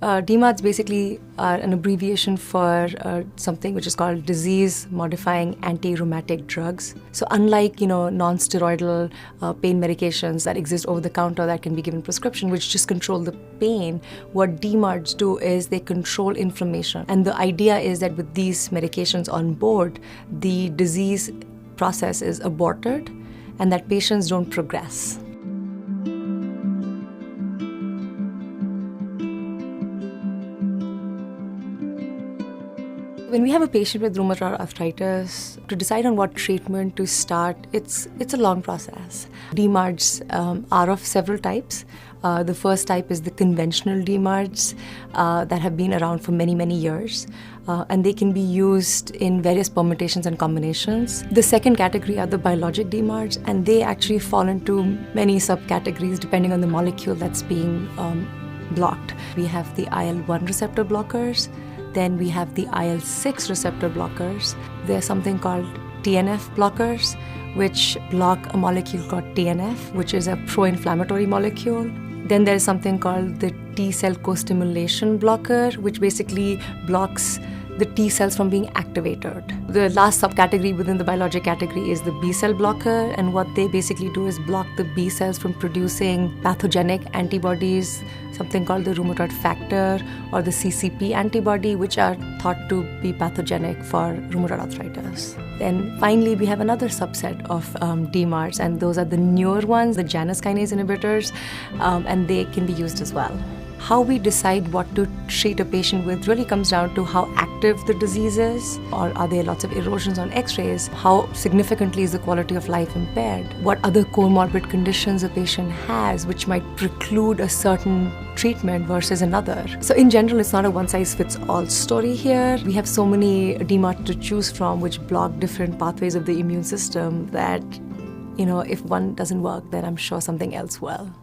DMARDs basically are an abbreviation for something which is called disease-modifying anti-rheumatic drugs. So unlike, non-steroidal pain medications that exist over the counter that can be given prescription, which just control the pain, what DMARDs do is they control inflammation. And the idea is that with these medications on board, the disease process is aborted and that patients don't progress. When we have a patient with rheumatoid arthritis, to decide on what treatment to start, it's a long process. DMARDs are of several types. The first type is the conventional DMARDs that have been around for many, many years. And they can be used in various permutations and combinations. The second category are the biologic DMARDs, and they actually fall into many subcategories depending on the molecule that's being blocked. We have the IL-1 receptor blockers. Then we have the IL-6 receptor blockers. There's something called TNF blockers, which block a molecule called TNF, which is a pro-inflammatory molecule. Then there's something called the T-cell co-stimulation blocker, which basically blocks the T cells from being activated. The last subcategory within the biologic category is the B-cell blocker, and what they basically do is block the B cells from producing pathogenic antibodies, something called the rheumatoid factor or the CCP antibody, which are thought to be pathogenic for rheumatoid arthritis. Then finally, we have another subset of DMARDs, and those are the newer ones, the Janus kinase inhibitors, and they can be used as well. How we decide what to treat a patient with really comes down to how active the disease is, or are there lots of erosions on x-rays, how significantly is the quality of life impaired, what other comorbid conditions a patient has which might preclude a certain treatment versus another. So in general, it's not a one-size-fits-all story here. We have so many DMARDs to choose from which block different pathways of the immune system that, if one doesn't work, then I'm sure something else will.